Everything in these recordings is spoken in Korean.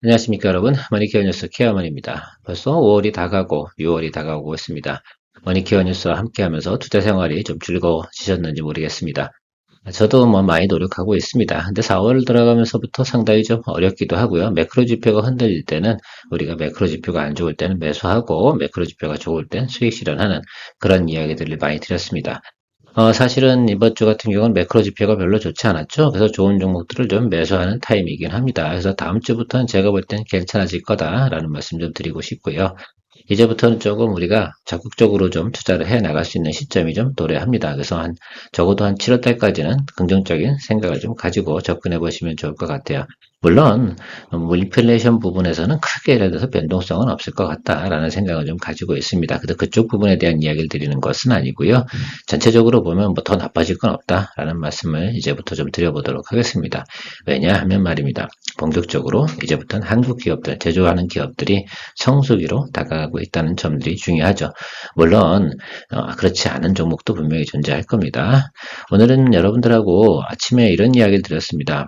안녕하십니까 여러분, 머니케어 뉴스 케어먼입니다. 벌써 5월이 다가고 6월이 다가오고 있습니다. 머니케어 뉴스와 함께하면서 투자 생활이 좀 즐거워지셨는지 모르겠습니다. 저도 뭐 많이 노력하고 있습니다. 근데 4월 들어가면서부터 상당히 좀 어렵기도 하고요. 매크로 지표가 흔들릴 때는 우리가 매크로 지표가 안 좋을 때는 매수하고 매크로 지표가 좋을 땐 수익 실현하는 그런 이야기들을 많이 드렸습니다. 사실은 이번 주 같은 경우는 매크로 지표가 별로 좋지 않았죠. 그래서 좋은 종목들을 좀 매수하는 타임이긴 합니다. 그래서 다음 주부터는 제가 볼 땐 괜찮아질 거다라는 말씀 좀 드리고 싶고요. 이제부터는 조금 우리가 적극적으로 좀 투자를 해 나갈 수 있는 시점이 좀 도래합니다. 그래서 적어도 한 7월 달까지는 긍정적인 생각을 좀 가지고 접근해 보시면 좋을 것 같아요. 물론 인플레이션 부분에서는 크게 예를 들어서 변동성은 없을 것 같다라는 생각을 좀 가지고 있습니다. 그래서 그쪽 부분에 대한 이야기를 드리는 것은 아니고요. 전체적으로 보면 뭐 더 나빠질 건 없다라는 말씀을 이제부터 좀 드려보도록 하겠습니다. 왜냐하면 말입니다. 본격적으로 이제부터는 한국 기업들, 제조하는 기업들이 성수기로 다가가고 있다는 점들이 중요하죠. 물론 그렇지 않은 종목도 분명히 존재할 겁니다. 오늘은 여러분들하고 아침에 이런 이야기를 드렸습니다.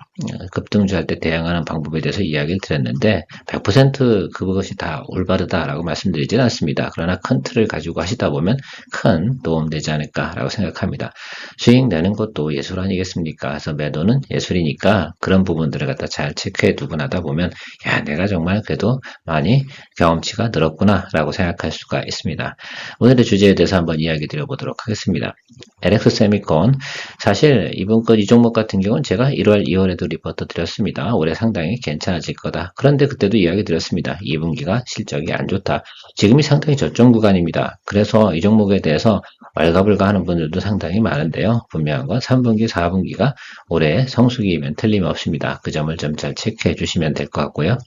급등주할 때 대응하는 방법에 대해서 이야기를 드렸는데 100% 그것이 다 올바르다라고 말씀드리진 않습니다. 그러나 큰 틀을 가지고 하시다 보면 큰 도움 되지 않을까라고 생각합니다. 수익 내는 것도 예술 아니겠습니까? 그래서 매도는 예술이니까 그런 부분들을 갖다 잘 체크해 두고 나다 보면 야, 내가 정말 그래도 많이 경험치가 늘었구나라고 생각할 수가 있습니다. 오늘의 주제에 대해서 한번 이야기 드려보도록 하겠습니다. LX 세미콘, 사실 이번 건 이 종목 같은 경우는 제가 1월, 2월에도 리포트 드렸습니다. 올해 상당히 괜찮아질 거다. 그런데 그때도 이야기 드렸습니다. 2분기가 실적이 안 좋다. 지금이 상당히 저점 구간입니다. 그래서 이 종목에 대해서 왈가불가 하는 분들도 상당히 많은데요. 분명한 건 3분기, 4분기가 올해 성수기이면 틀림없습니다. 그 점을 좀 잘 체크해 주시면 될 것 같고요.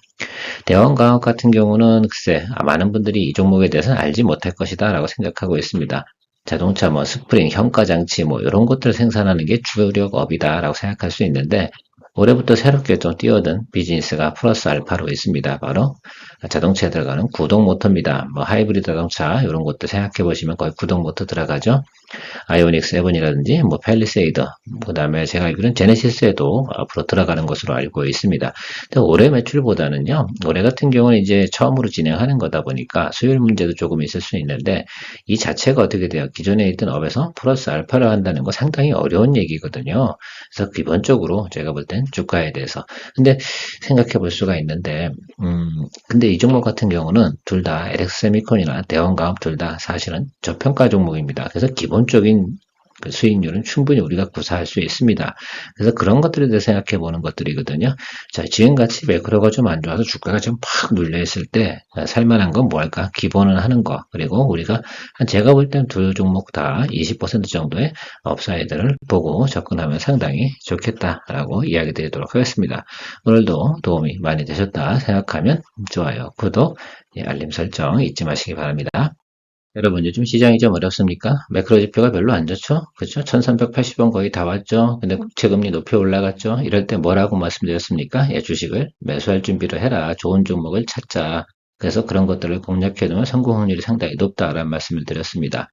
대원과학 같은 경우는 글쎄 많은 분들이 이 종목에 대해서는 알지 못할 것이다 라고 생각하고 있습니다. 자동차 뭐 스프링, 현가장치 뭐 이런 것들을 생산하는 게 주력업이다 라고 생각할 수 있는데 올해부터 새롭게 좀 뛰어든 비즈니스가 플러스 알파로 있습니다. 바로 자동차에 들어가는 구동 모터입니다. 뭐 하이브리드 자동차 이런 것도 생각해 보시면 거의 구동 모터 들어가죠. 아이오닉 7이라든지 뭐 팰리세이더, 그다음에 제가 알기로는 제네시스에도 앞으로 들어가는 것으로 알고 있습니다. 근데 올해 매출보다는요, 올해 같은 경우는 이제 처음으로 진행하는 거다 보니까 수율 문제도 조금 있을 수 있는데 이 자체가 어떻게 돼요? 기존에 있던 업에서 플러스 알파를 한다는 거 상당히 어려운 얘기거든요. 그래서 기본적으로 제가 볼 땐 주가에 대해서 근데 생각해 볼 수가 있는데 근데 이 종목 같은 경우는 둘 다 LX 세미콘이나 대원가업 둘 다 사실은 저평가 종목입니다. 그래서 기본적인 그 수익률은 충분히 우리가 구사할 수 있습니다. 그래서 그런 것들에 대해 생각해 보는 것들이거든요. 자, 지금같이 매크로가 좀 안 좋아서 주가가 좀 팍 눌려있을 때 살만한 건 뭘까? 기본은 하는 거. 그리고 우리가 제가 볼 땐 두 종목 다 20% 정도의 업사이드를 보고 접근하면 상당히 좋겠다라고 이야기 드리도록 하겠습니다. 오늘도 도움이 많이 되셨다 생각하면 좋아요, 구독, 알림 설정 잊지 마시기 바랍니다. 여러분, 요즘 시장이 좀 어렵습니까? 매크로 지표가 별로 안 좋죠? 그렇죠? 1380원 거의 다 왔죠? 근데 국채금리 높이 올라갔죠? 이럴 때 뭐라고 말씀드렸습니까? 예, 주식을 매수할 준비를 해라. 좋은 종목을 찾자. 그래서 그런 것들을 공략해두면 성공 확률이 상당히 높다라는 말씀을 드렸습니다.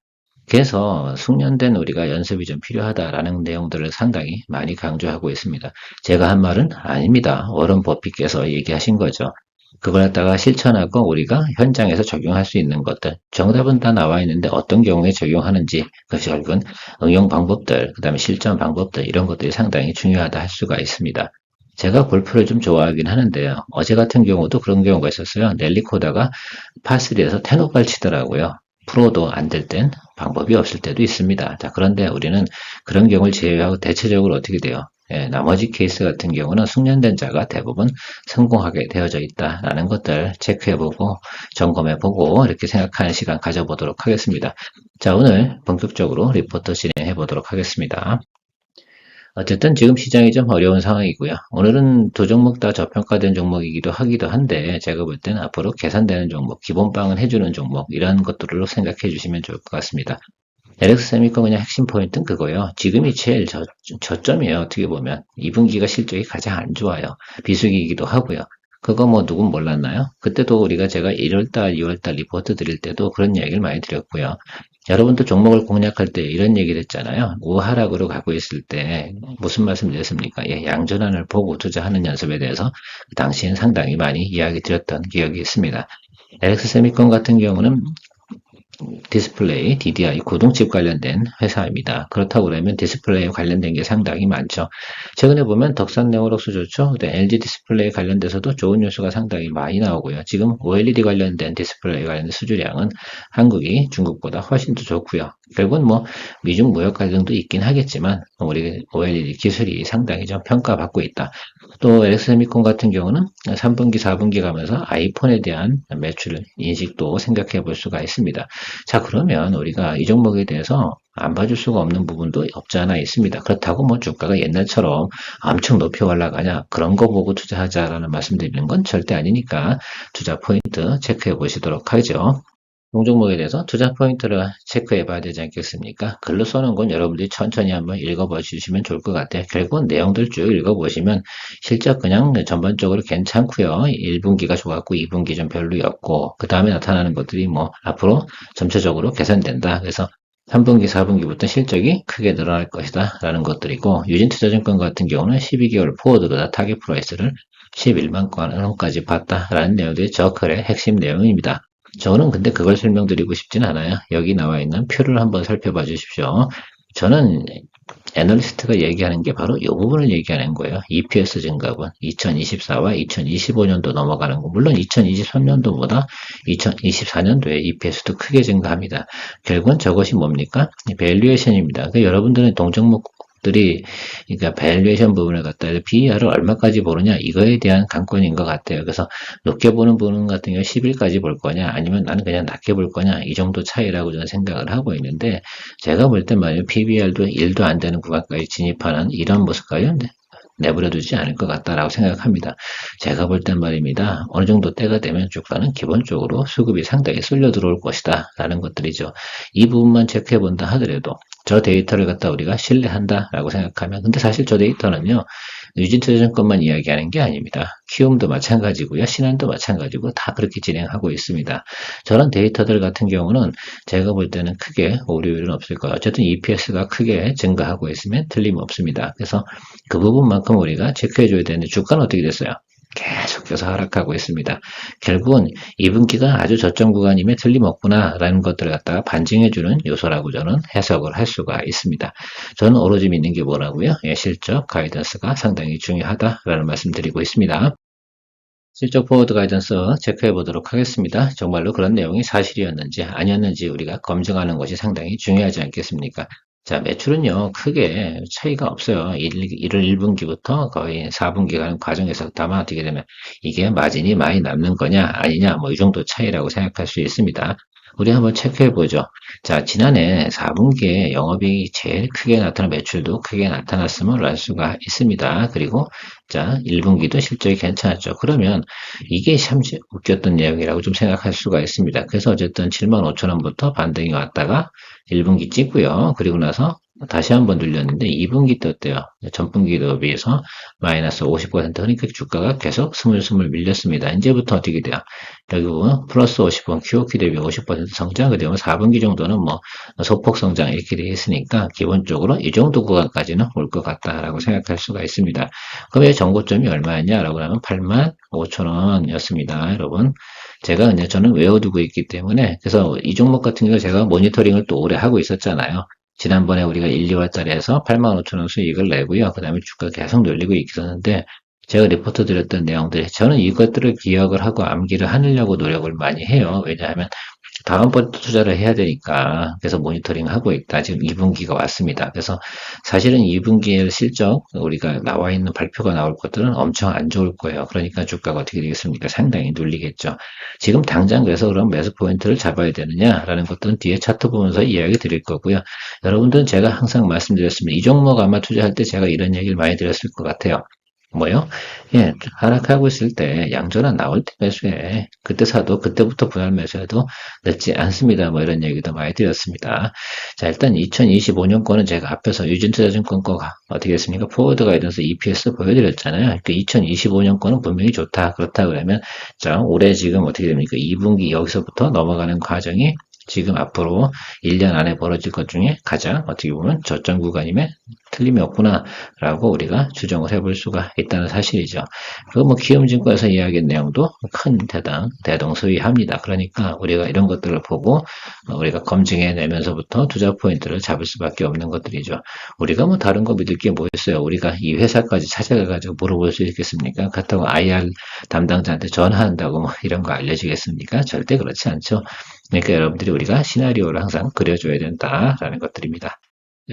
그래서 숙련된 우리가 연습이 좀 필요하다라는 내용들을 상당히 많이 강조하고 있습니다. 제가 한 말은 아닙니다. 워런 버핏께서 얘기하신 거죠. 그걸 갖다가 실천하고 우리가 현장에서 적용할 수 있는 것들. 정답은 다 나와 있는데 어떤 경우에 적용하는지, 그것이 결국은 응용 방법들, 그 다음에 실전 방법들, 이런 것들이 상당히 중요하다 할 수가 있습니다. 제가 골프를 좀 좋아하긴 하는데요. 어제 같은 경우도 그런 경우가 있었어요. 넬리코다가 파3에서 텐오발 치더라고요. 프로도 안 될 땐 방법이 없을 때도 있습니다. 자, 그런데 우리는 그런 경우를 제외하고 대체적으로 어떻게 돼요? 예, 나머지 케이스 같은 경우는 숙련된 자가 대부분 성공하게 되어져 있다라는 것들 체크해보고 점검해보고 이렇게 생각하는 시간 가져보도록 하겠습니다. 자, 오늘 본격적으로 리포트 진행해보도록 하겠습니다. 어쨌든 지금 시장이 좀 어려운 상황이고요. 오늘은 두 종목 다 저평가된 종목이기도 하기도 한데 제가 볼 때는 앞으로 개선되는 종목, 기본빵은 해주는 종목 이런 것들로 생각해 주시면 좋을 것 같습니다. LX 세미콘 그냥 핵심 포인트는 그거예요. 지금이 제일 저점이에요. 어떻게 보면 2분기가 실적이 가장 안 좋아요. 비수기이기도 하고요. 그거 뭐 누군 몰랐나요? 그때도 우리가 제가 1월달, 2월달 리포트 드릴 때도 그런 이야기를 많이 드렸고요. 여러분도 종목을 공략할 때 이런 얘기를 했잖아요. 우하락으로 가고 있을 때 무슨 말씀 드렸습니까? 예, 양전환을 보고 투자하는 연습에 대해서 그 당시엔 상당히 많이 이야기 드렸던 기억이 있습니다. LX세미콘 같은 경우는 디스플레이, DDI, 구동칩 관련된 회사입니다. 그렇다고 그러면 디스플레이에 관련된 게 상당히 많죠. 최근에 보면 덕산 네오록스 좋죠. LG 디스플레이 관련돼서도 좋은 뉴스가 상당히 많이 나오고요. 지금 OLED 관련된 디스플레이 관련된 수주량은 한국이 중국보다 훨씬 더 좋고요. 결국은 뭐 미중 무역 갈등도 있긴 하겠지만 우리 OLED 기술이 상당히 좀 평가받고 있다. 또 LX세미콘 같은 경우는 3분기, 4분기 가면서 아이폰에 대한 매출 인식도 생각해 볼 수가 있습니다. 자, 그러면 우리가 이 종목에 대해서 안 봐줄 수가 없는 부분도 없지 않아 있습니다. 그렇다고 뭐 주가가 옛날처럼 엄청 높이 올라가냐 그런 거 보고 투자하자라는 말씀드리는 건 절대 아니니까 투자 포인트 체크해 보시도록 하죠. 동종목에 대해서 투자 포인트를 체크해 봐야 되지 않겠습니까? 글로 써놓은 건 여러분들이 천천히 한번 읽어봐 주시면 좋을 것 같아요. 결국은 내용들 쭉 읽어보시면 실적 그냥 전반적으로 괜찮고요. 1분기가 좋았고 2분기 좀 별로였고 그 다음에 나타나는 것들이 뭐 앞으로 점차적으로 개선된다. 그래서 3분기, 4분기부터 실적이 크게 늘어날 것이다 라는 것들이고 유진투자증권 같은 경우는 12개월 포워드가 타겟 프라이스를 11만 원까지 봤다라는 내용들이 저클의 핵심 내용입니다. 저는 근데 그걸 설명드리고 싶진 않아요. 여기 나와 있는 표를 한번 살펴봐 주십시오. 저는 애널리스트가 얘기하는 게 바로 이 부분을 얘기하는 거예요. EPS 증가분 2024와 2025년도 넘어가는 거. 물론 2023년도보다 2024년도에 EPS도 크게 증가합니다. 결국은 저것이 뭡니까? 밸류에이션입니다. 그러니까 여러분들은 동종목들이 그러니까 밸류에이션 부분을 갖다 PER을 얼마까지 보느냐 이거에 대한 관건인 것 같아요. 그래서 높게 보는 부분 같은 경우 10일까지 볼 거냐 아니면 나는 그냥 낮게 볼 거냐 이 정도 차이라고 저는 생각을 하고 있는데 제가 볼 때 말이에요. PBR도 1도 안 되는 구간까지 진입하는 이런 모습까지 내버려두지 않을 것 같다라고 생각합니다. 제가 볼 땐 말입니다. 어느 정도 때가 되면 주가는 기본적으로 수급이 상당히 쏠려 들어올 것이다 라는 것들이죠. 이 부분만 체크해 본다 하더라도 저 데이터를 갖다 우리가 신뢰한다라고 생각하면 근데 사실 저 데이터는요. 유진투자증권만 이야기하는 게 아닙니다. 키움도 마찬가지고요. 신한도 마찬가지고 다 그렇게 진행하고 있습니다. 저런 데이터들 같은 경우는 제가 볼 때는 크게 오류는 없을 거예요. 어쨌든 EPS가 크게 증가하고 있으면 틀림없습니다. 그래서 그 부분만큼 우리가 체크해줘야 되는데 주가는 어떻게 됐어요? 계속해서 하락하고 있습니다. 결국은 2분기가 아주 저점 구간임에 틀림없구나라는 것들을 갖다가 반증해주는 요소라고 저는 해석을 할 수가 있습니다. 저는 오로지 믿는 게 뭐라고요? 예, 실적 가이던스가 상당히 중요하다라는 말씀 드리고 있습니다. 실적 포워드 가이던스 체크해 보도록 하겠습니다. 정말로 그런 내용이 사실이었는지 아니었는지 우리가 검증하는 것이 상당히 중요하지 않겠습니까? 자, 매출은요, 크게 차이가 없어요. 1분기부터 거의 4분기 가는 과정에서 다만 어떻게 되면 이게 마진이 많이 남는 거냐, 아니냐, 뭐 이 정도 차이라고 생각할 수 있습니다. 우리 한번 체크해 보죠. 자, 지난해 4분기에 영업이익이 제일 크게 나타난 매출도 크게 나타났음을 알 수가 있습니다. 그리고 자, 1분기도 실적이 괜찮았죠. 그러면 이게 참 웃겼던 내용이라고 좀 생각할 수가 있습니다. 그래서 어쨌든 7만 5천 원부터 반등이 왔다가 1분기 찍고요. 그리고 나서 다시 한번 눌렸는데 2분기 때 어때요? 전분기에 비해서 마이너스 50% 그러니까 주가가 계속 스물스물 밀렸습니다. 이제부터 어떻게 돼요? 여기 보면 플러스 50원, QOQ 대비 50% 성장, 그다음에 4분기 정도는 뭐 소폭 성장 이렇게 되어 있으니까 기본적으로 이 정도 구간까지는 올 것 같다라고 생각할 수가 있습니다. 그럼 정고점이 얼마였냐라고 하면 8만 5천 원이었습니다. 여러분. 제가 이제 저는 외워두고 있기 때문에 그래서 이 종목 같은 경우 제가 모니터링을 또 오래 하고 있었잖아요. 지난번에 우리가 1, 2월달에서 8만 5천 원 수익을 내고요. 그 다음에 주가 계속 늘리고 있었는데 제가 리포트 드렸던 내용들 저는 이것들을 기억을 하고 암기를 하려고 노력을 많이 해요. 왜냐하면 다음번에 투자를 해야 되니까 그래서 모니터링 하고 있다. 지금 2분기가 왔습니다. 그래서 사실은 2분기의 실적 우리가 나와 있는 발표가 나올 것들은 엄청 안 좋을 거예요. 그러니까 주가가 어떻게 되겠습니까? 상당히 눌리겠죠. 지금 당장 그래서 그럼 매수 포인트를 잡아야 되느냐라는 것들은 뒤에 차트 보면서 이야기 드릴 거고요. 여러분들은 제가 항상 말씀드렸습니다. 이 종목 아마 투자할 때 제가 이런 얘기를 많이 드렸을 것 같아요. 뭐요? 예, 하락하고 있을 때 양전환 나올 때 매수해. 그때 사도 그때부터 분할 매수해도 늦지 않습니다. 뭐 이런 얘기도 많이 드렸습니다. 자, 일단 2025년 거는 제가 앞에서 유진투자증권 거가 어떻게 됐습니까? 포워드 가이던스 EPS 보여드렸잖아요. 그 2025년 거는 분명히 좋다. 그렇다 그러면 자, 올해 지금 어떻게 됩니까? 2분기 여기서부터 넘어가는 과정이 지금 앞으로 1년 안에 벌어질 것 중에 가장 어떻게 보면 저점 구간임에 틀림이 없구나라고 우리가 추정을 해볼 수가 있다는 사실이죠. 그 뭐 키움증권에서 이야기한 내용도 큰 대동소이합니다. 그러니까 우리가 이런 것들을 보고 우리가 검증해 내면서부터 투자 포인트를 잡을 수밖에 없는 것들이죠. 우리가 뭐 다른 거 믿을 게 뭐 있어요? 우리가 이 회사까지 찾아가가지고 물어볼 수 있겠습니까? 그렇다고 IR 담당자한테 전화한다고 뭐 이런 거 알려주겠습니까? 절대 그렇지 않죠. 그러니까 여러분들이 우리가 시나리오를 항상 그려줘야 된다라는 것들입니다.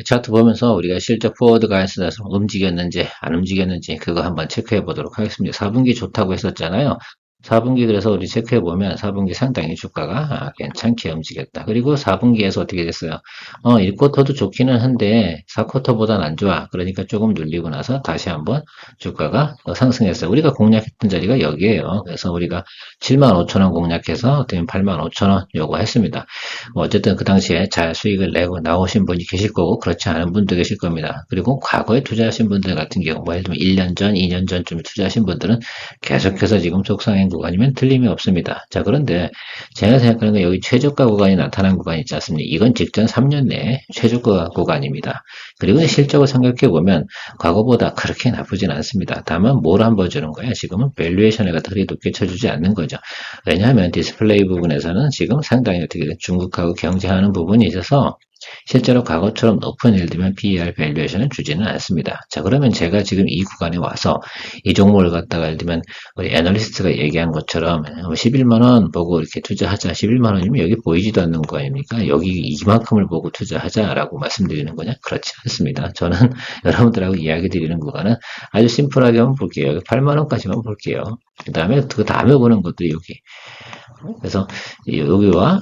차트 보면서 우리가 실제 포워드 가이드에서 움직였는지 안 움직였는지 그거 한번 체크해 보도록 하겠습니다. 4분기 좋다고 했었잖아요. 4분기 그래서 우리 체크해 보면 4분기 상당히 주가가 괜찮게 움직였다. 그리고 4분기에서 어떻게 됐어요? 1쿼터도 좋기는 한데 4쿼터보다는 안 좋아. 그러니까 조금 눌리고 나서 다시 한번 주가가 상승했어요. 우리가 공략했던 자리가 여기에요. 그래서 우리가 75,000원 공략해서 어떻게 85,000원 요구했습니다. 어쨌든 그 당시에 잘 수익을 내고 나오신 분이 계실 거고 그렇지 않은 분도 계실 겁니다. 그리고 과거에 투자하신 분들 같은 경우 뭐 예를 들면 1년 전, 2년 전쯤에 투자하신 분들은 계속해서 지금 속상한 구간이면 틀림이 없습니다. 자, 그런데 제가 생각하는 건 여기 최저가 구간이 나타난 구간이 있지 않습니까? 이건 직전 3년 내에 최저가 구간입니다. 그리고 실적을 생각해 보면 과거보다 그렇게 나쁘진 않습니다. 다만 뭘 안 보여주는 거야? 지금은 밸류에이션을 그리 높게 쳐주지 않는 거죠. 왜냐하면 디스플레이 부분에서는 지금 상당히 어떻게 중국하고 경쟁하는 부분이 있어서 실제로 과거처럼 높은 예를 들면 PER 밸류에이션을 주지는 않습니다. 자, 그러면 제가 지금 이 구간에 와서 이 종목을 갖다가 예를 들면 우리 애널리스트가 얘기한 것처럼 11만 원 보고 이렇게 투자하자. 11만 원이면 여기 보이지도 않는 거 아닙니까? 여기 이만큼을 보고 투자하자라고 말씀드리는 거냐? 그렇지 않습니다. 저는 여러분들하고 이야기 드리는 구간은 아주 심플하게 한번 볼게요. 여기 8만 원까지만 볼게요. 그 다음에 보는 것도 여기. 그래서 여기와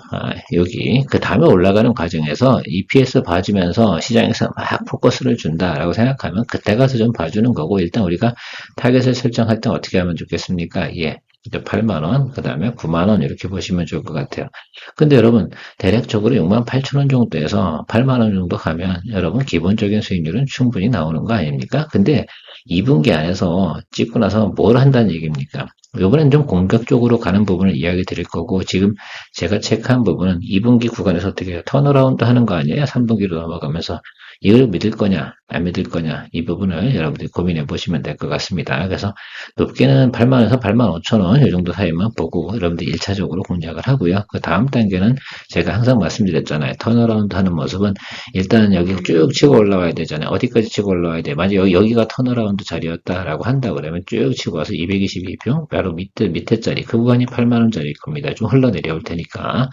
여기 그 다음에 올라가는 과정에서 EPS 봐주면서 시장에서 막 포커스를 준다라고 생각하면 그때 가서 좀 봐주는 거고 일단 우리가 타겟을 설정할 때 어떻게 하면 좋겠습니까? 예. 8만원, 그 다음에 9만원 이렇게 보시면 좋을 것 같아요. 근데 여러분 대략적으로 6만 8천원 정도에서 8만원 정도 가면 여러분 기본적인 수익률은 충분히 나오는 거 아닙니까? 근데 2분기 안에서 찍고 나서 뭘 한다는 얘기입니까? 이번엔 좀 공격적으로 가는 부분을 이야기 드릴 거고, 지금 제가 체크한 부분은 2분기 구간에서 어떻게 턴어라운드 하는 거 아니에요? 3분기로 넘어가면서. 이걸 믿을 거냐, 안 믿을 거냐, 이 부분을 여러분들이 고민해 보시면 될 것 같습니다. 그래서 높게는 8만원에서 8만 5천원, 이 정도 사이만 보고 여러분들이 1차적으로 공략을 하고요. 그 다음 단계는 제가 항상 말씀드렸잖아요. 턴어라운드 하는 모습은 일단 여기 쭉 치고 올라와야 되잖아요. 어디까지 치고 올라와야 돼? 만약 여기가 턴어라운드 자리였다라고 한다 그러면 쭉 치고 와서 222평, 바로 밑에 자리, 그 구간이 8만원짜리일 겁니다. 좀 흘러내려올 테니까.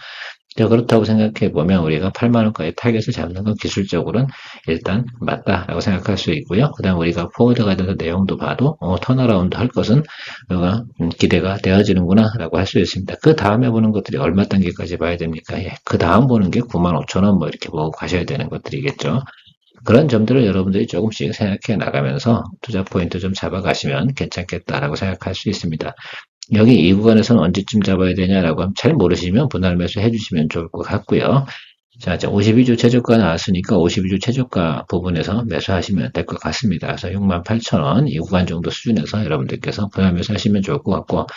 자, 그렇다고 생각해 보면 우리가 8만원까지 타겟을 잡는 건 기술적으로는 일단 맞다라고 생각할 수 있고요. 그 다음 우리가 포워드가 돼서 내용도 봐도 턴어라운드 할 것은 기대가 되어지는구나 라고 할 수 있습니다. 그 다음에 보는 것들이 얼마 단계까지 봐야 됩니까? 예, 그 다음 보는 게 95,000원 뭐 이렇게 보고 가셔야 되는 것들이겠죠. 그런 점들을 여러분들이 조금씩 생각해 나가면서 투자 포인트 좀 잡아가시면 괜찮겠다라고 생각할 수 있습니다. 여기 이 구간에서는 언제쯤 잡아야 되냐라고 하면 잘 모르시면 분할 매수 해주시면 좋을 것 같고요. 자, 52주 최저가 나왔으니까 52주 최저가 부분에서 매수하시면 될 것 같습니다. 그래서 68,000원 이 구간 정도 수준에서 여러분들께서 분할 매수하시면 좋을 것 같고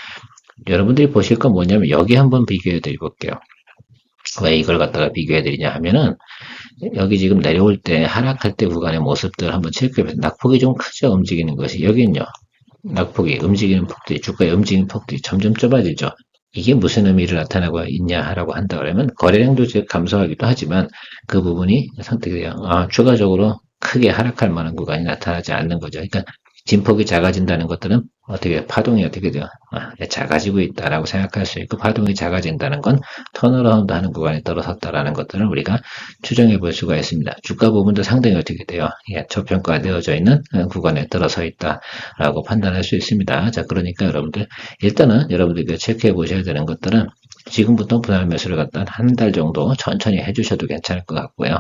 여러분들이 보실 건 뭐냐면 여기 한번 비교해 드려 볼게요. 왜 이걸 갖다가 비교해 드리냐 하면은 여기 지금 내려올 때 하락할 때 구간의 모습들 한번 체크해보세요. 낙폭이 좀 크죠? 움직이는 것이. 여기는요. 낙폭이 움직이는 폭들이 주가의 움직이는 폭들이 점점 좁아지죠. 이게 무슨 의미를 나타나고 있냐라고 한다 그러면 거래량도 즉 감소하기도 하지만 그 부분이 선택이 돼요. 추가적으로 크게 하락할 만한 구간이 나타나지 않는 거죠. 그러니까 진폭이 작아진다는 것들은 어떻게 파동이 어떻게 돼요? 작아지고 있다라고 생각할 수 있고 파동이 작아진다는 건 턴어라운드 하는 구간에 떨어섰다라는 것들은 우리가 추정해 볼 수가 있습니다. 주가 부분도 상당히 어떻게 돼요? 저평가되어져 있는 구간에 들어서 있다라고 판단할 수 있습니다. 자, 그러니까 여러분들 일단은 여러분들이 체크해 보셔야 되는 것들은 지금부터 분할 매수를 갖다 한 달 정도 천천히 해주셔도 괜찮을 것 같고요.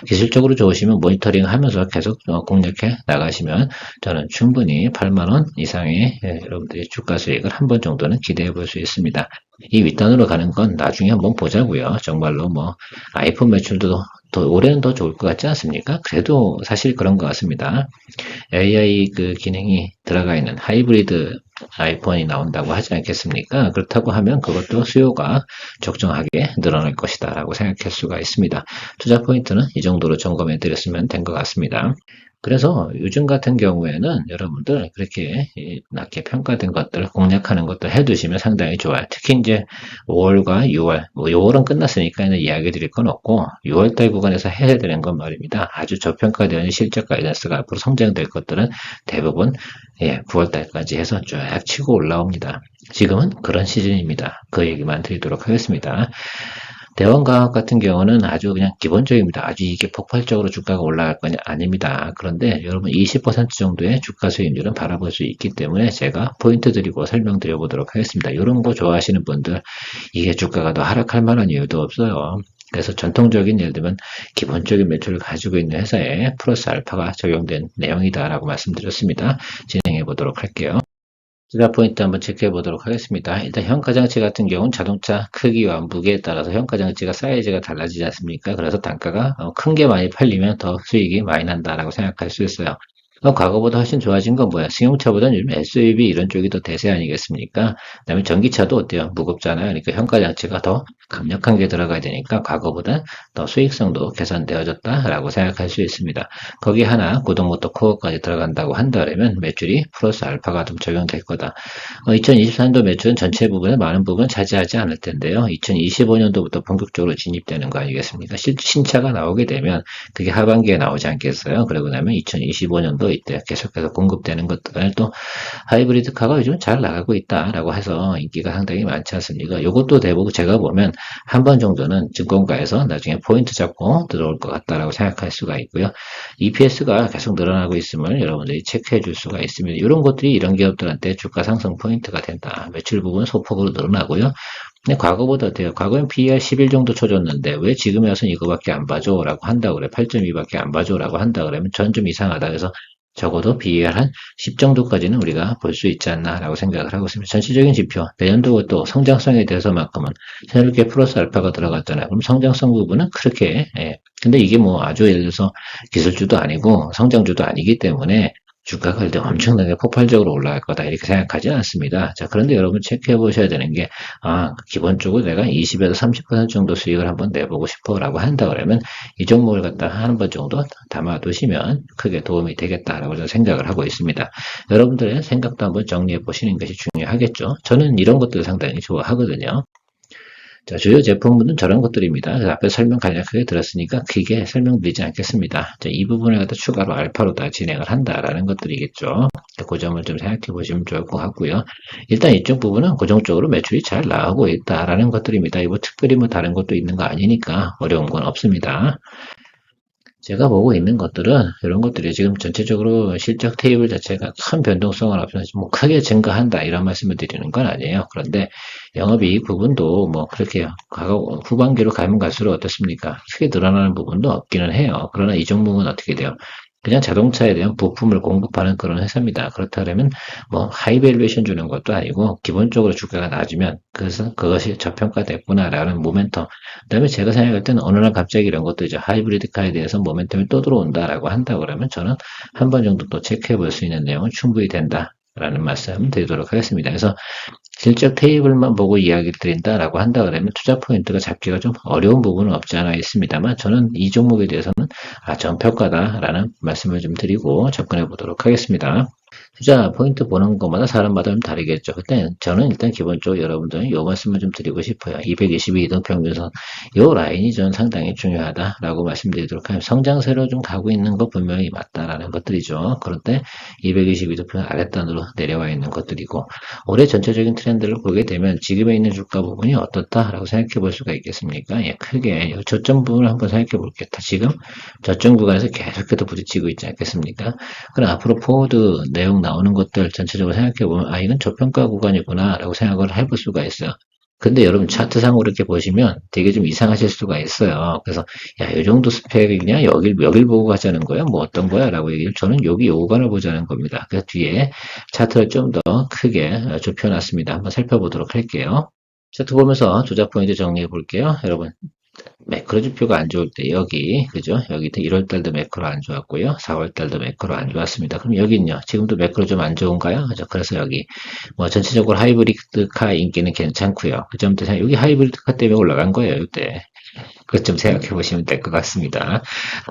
기술적으로 좋으시면 모니터링 하면서 계속 공략해 나가시면 저는 충분히 8만원 이상의 여러분들의 주가 수익을 한 번 정도는 기대해 볼 수 있습니다. 이 윗단으로 가는 건 나중에 한번 보자고요. 정말로 뭐 아이폰 매출도 더 올해는 더 좋을 것 같지 않습니까? 그래도 사실 그런 것 같습니다. AI 그 기능이 들어가 있는 하이브리드 아이폰이 나온다고 하지 않겠습니까? 그렇다고 하면 그것도 수요가 적정하게 늘어날 것이다라고 생각할 수가 있습니다. 투자 포인트는 이 정도로 점검해 드렸으면 된 것 같습니다. 그래서 요즘 같은 경우에는 여러분들 그렇게 낮게 평가된 것들 공략하는 것도 해두시면 상당히 좋아요. 특히 이제 5월과 6월, 뭐 6월은 끝났으니까 이야기 드릴 건 없고 6월달 구간에서 해야 되는 건 말입니다. 아주 저평가되는 실적 가이던스가 앞으로 성장될 것들은 대부분 9월달까지 해서 쫙 치고 올라옵니다. 지금은 그런 시즌입니다. 그 얘기만 드리도록 하겠습니다. 대원과학 같은 경우는 아주 그냥 기본적입니다. 아주 이게 폭발적으로 주가가 올라갈 건 아닙니다. 그런데 여러분 20% 정도의 주가 수익률은 바라볼 수 있기 때문에 제가 포인트 드리고 설명드려 보도록 하겠습니다. 이런 거 좋아하시는 분들 이게 주가가 더 하락할 만한 이유도 없어요. 그래서 전통적인 예를 들면 기본적인 매출을 가지고 있는 회사에 플러스 알파가 적용된 내용이다라고 말씀드렸습니다. 진행해 보도록 할게요. 투자 포인트 한번 체크해 보도록 하겠습니다. 일단 현가장치 같은 경우는 자동차 크기와 무게에 따라서 현가장치가 사이즈가 달라지지 않습니까? 그래서 단가가 큰 게 많이 팔리면 더 수익이 많이 난다라고 생각할 수 있어요. 과거보다 훨씬 좋아진 건 뭐야? 승용차보다는 요즘 SUV 이런 쪽이 더 대세 아니겠습니까? 그다음에 전기차도 어때요? 무겁잖아요. 그러니까 현가장치가 더 강력한 게 들어가야 되니까 과거보다 더 수익성도 개선되어졌다라고 생각할 수 있습니다. 거기 하나 고동모터 코어까지 들어간다고 한다면 매출이 플러스 알파가 좀 적용될 거다. 2023년도 매출은 전체 부분에 많은 부분 차지하지 않을 텐데요. 2025년도부터 본격적으로 진입되는 거 아니겠습니까? 신차가 나오게 되면 그게 하반기에 나오지 않겠어요? 그러고 나면 2025년도 이때 계속해서 공급되는 것들 또 하이브리드카가 요즘 잘 나가고 있다라고 해서 인기가 상당히 많지 않습니까? 이것도 대부분 제가 보면 한 번 정도는 증권가에서 나중에 포인트 잡고 들어올 것 같다라고 생각할 수가 있고요. EPS가 계속 늘어나고 있음을 여러분들이 체크해 줄 수가 있습니다. 이런 것들이 이런 기업들한테 주가 상승 포인트가 된다. 매출 부분 소폭으로 늘어나고요. 근데 과거보다 어때요? 과거엔 PER 10일 정도 쳐줬는데 왜 지금에 와서는 이거밖에 안 봐줘? 라고 한다 그래. 8.2밖에 안 봐줘? 라고 한다 그러면 전 좀 이상하다. 그래서 적어도 PER 한 10 정도까지는 우리가 볼 수 있지 않나 라고 생각을 하고 있습니다. 전체적인 지표, 내년도 또 성장성에 대해서만큼은 새롭게 플러스 알파가 들어갔잖아요. 그럼 성장성 부분은 그렇게, 근데 이게 뭐 아주 예를 들어서 기술주도 아니고 성장주도 아니기 때문에 주가가 일단 엄청나게 폭발적으로 올라갈 거다 이렇게 생각하지는 않습니다. 자, 그런데 여러분 체크해 보셔야 되는 게 기본적으로 내가 20에서 30% 정도 수익을 한번 내보고 싶어라고 한다 그러면 이 종목을 갖다 한 번 정도 담아두시면 크게 도움이 되겠다라고 저는 생각을 하고 있습니다. 여러분들의 생각도 한번 정리해 보시는 것이 중요하겠죠. 저는 이런 것들 상당히 좋아하거든요. 자, 주요 제품은 저런 것들입니다. 앞에 설명 간략하게 들었으니까 크게 설명드리지 않겠습니다. 자, 이 부분을 갖다 추가로 알파로 다 진행을 한다라는 것들이겠죠. 그 점을 좀 생각해 보시면 좋을 것 같고요. 일단 이쪽 부분은 고정적으로 매출이 잘 나오고 있다라는 것들입니다. 이거 특별히 뭐 다른 것도 있는 거 아니니까 어려운 건 없습니다. 제가 보고 있는 것들은 이런 것들이 지금 전체적으로 실적 테이블 자체가 큰 변동성은 없어서 뭐 크게 증가한다 이런 말씀을 드리는 건 아니에요. 그런데 영업이익 부분도 뭐 그렇게 후반기로 가면 갈수록 어떻습니까? 크게 늘어나는 부분도 없기는 해요. 그러나 이 종목은 어떻게 돼요? 그냥 자동차에 대한 부품을 공급하는 그런 회사입니다. 그렇다면 뭐 하이밸류에이션 주는 것도 아니고 기본적으로 주가가 낮으면 그것이 저평가됐구나라는 모멘텀. 그다음에 제가 생각할 때는 어느 날 갑자기 이런 것도 이제 하이브리드 카에 대해서 모멘텀이 또 들어온다라고 한다 그러면 저는 한 번 정도 또 체크해 볼 수 있는 내용은 충분히 된다라는 말씀 드리도록 하겠습니다. 그래서 실적 테이블만 보고 이야기를 드린다라고 한다 그러면 투자 포인트가 잡기가 좀 어려운 부분은 없지 않아 있습니다만 저는 이 종목에 대해서는 저평가다라는 말씀을 좀 드리고 접근해 보도록 하겠습니다. 투자 포인트 보는 것마다 사람마다 좀 다르겠죠. 그때 저는 일단 기본적으로 여러분들은 이 말씀을 좀 드리고 싶어요. 222 이동평균선 이 라인이 저는 상당히 중요하다라고 말씀드리도록 하면 성장세로 좀 가고 있는 거 분명히 맞다라는 것들이죠. 그런데 222 이동평균 아랫단으로 내려와 있는 것들이고 올해 전체적인 트렌드를 보게 되면 지금에 있는 주가 부분이 어떻다라고 생각해 볼 수가 있겠습니까? 크게 저점 부분을 한번 생각해 볼게요. 지금 저점 구간에서 계속해서 부딪히고 있지 않겠습니까? 그럼 앞으로 포워드 내용 나오는 것들 전체적으로 생각해보면 이건 저평가 구간이구나 라고 생각을 해볼 수가 있어요. 근데 여러분 차트상으로 이렇게 보시면 되게 좀 이상하실 수가 있어요. 그래서 이 정도 스펙이냐 여길 보고 가자는 거야? 뭐 어떤 거야? 라고 얘기를 저는 여기 요 구간을 보자는 겁니다. 그래서 뒤에 차트를 좀 더 크게 좁혀놨습니다. 한번 살펴보도록 할게요. 차트 보면서 투자 포인트 정리해 볼게요. 여러분 매크로 지표가 안 좋을 때 여기 그죠? 여기 1월 달도 매크로 안 좋았고요. 4월 달도 매크로 안 좋았습니다. 그럼 여기는요. 지금도 매크로 좀 안 좋은가요? 그죠? 그래서 여기 뭐 전체적으로 하이브리드카 인기는 괜찮고요. 그 점도 여기 하이브리드카 때문에 올라간 거예요. 이때. 그것 좀 생각해 보시면 될 것 같습니다.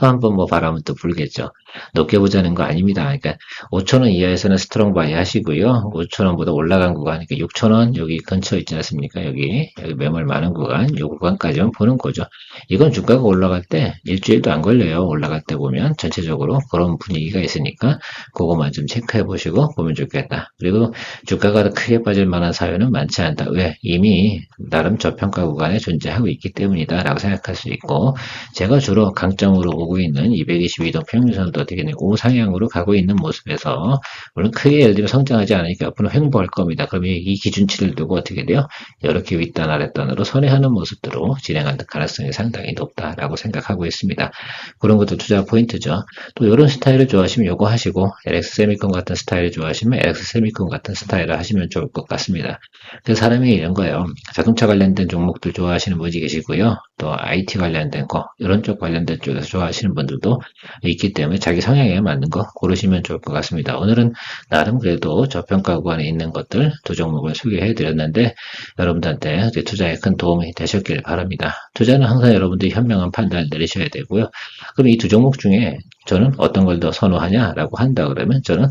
또 한번 뭐 바람은 또 불겠죠. 높게 보자는 거 아닙니다. 그러니까 5,000원 이하에서는 스트롱 바이 하시고요. 5,000원보다 올라간 구간, 그러니까 6,000원 여기 근처 있지 않습니까? 여기 매물 많은 구간, 이 구간까지만 보는 거죠. 이건 주가가 올라갈 때 일주일도 안 걸려요. 올라갈 때 보면 전체적으로 그런 분위기가 있으니까 그것만 좀 체크해 보시고 보면 좋겠다. 그리고 주가가 더 크게 빠질 만한 사유는 많지 않다. 왜? 이미 나름 저평가 구간에 존재하고 있기 때문이다 라고 생각할 수 있고, 제가 주로 강점으로 보고 있는 222동 평균선도 어떻게 되냐, 우상향으로 가고 있는 모습에서 물론 크게 예를 들면 성장하지 않으니까 앞으로 횡보할 겁니다. 그러면 이 기준치를 두고 어떻게 돼요? 이렇게 윗단 아랫단으로 선회하는 모습대로 진행할 가능성이 상당히 높다라고 생각하고 있습니다. 그런 것도 투자 포인트죠. 또 이런 스타일을 좋아하시면 이거 하시고, LX 세미콘 같은 스타일을 좋아하시면 LX 세미콘 같은 스타일을 하시면 좋을 것 같습니다. 그 사람이 이런 거예요. 자동차 관련된 종목들 좋아하시는 분이 계시고요. 또 IT 관련된 거, 이런 쪽 관련된 쪽에서 좋아하시는 분들도 있기 때문에 자기 성향에 맞는 거 고르시면 좋을 것 같습니다. 오늘은 나름 그래도 저평가 구간에 있는 것들 두 종목을 소개해 드렸는데, 여러분들한테 투자에 큰 도움이 되셨길 바랍니다. 투자는 항상 여러분들이 현명한 판단을 내리셔야 되고요. 그럼 이 두 종목 중에 저는 어떤 걸 더 선호하냐라고 한다 그러면 저는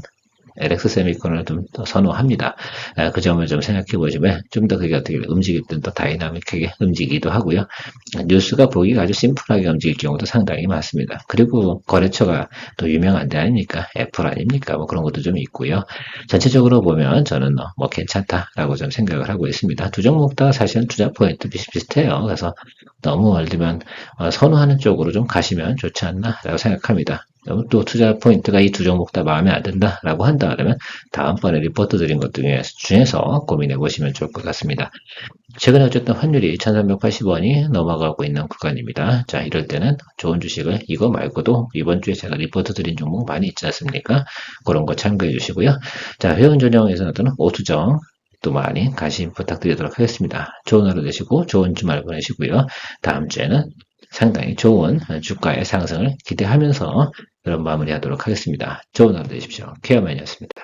LX 세미콘을 좀 더 선호합니다. 그 점을 좀 생각해 보시면 좀 더 그게 어떻게 움직일 땐 더 다이나믹하게 움직이기도 하고요. 뉴스가 보기가 아주 심플하게 움직일 경우도 상당히 많습니다. 그리고 거래처가 또 유명한 데 아닙니까? 애플 아닙니까? 뭐 그런 것도 좀 있고요. 전체적으로 보면 저는 뭐 괜찮다라고 좀 생각을 하고 있습니다. 두 종목 다 사실은 투자 포인트 비슷비슷해요. 그래서 너무 예를 들면 선호하는 쪽으로 좀 가시면 좋지 않나라고 생각합니다. 또 투자 포인트가 이 두 종목 다 마음에 안 든다라고 한다 그러면 다음번에 리포트 드린 것 중에서 고민해 보시면 좋을 것 같습니다. 최근에 어쨌든 환율이 1380원이 넘어가고 있는 구간입니다. 자, 이럴 때는 좋은 주식을 이거 말고도 이번 주에 제가 리포트 드린 종목 많이 있지 않습니까? 그런 거 참고해 주시고요. 자, 회원 전형에서는 오투정 또 많이 관심 부탁드리도록 하겠습니다. 좋은 하루 되시고 좋은 주말 보내시고요. 다음 주에는 상당히 좋은 주가의 상승을 기대하면서 그런 마무리하도록 하겠습니다. 좋은 하루 되십시오. 케어맨이었습니다.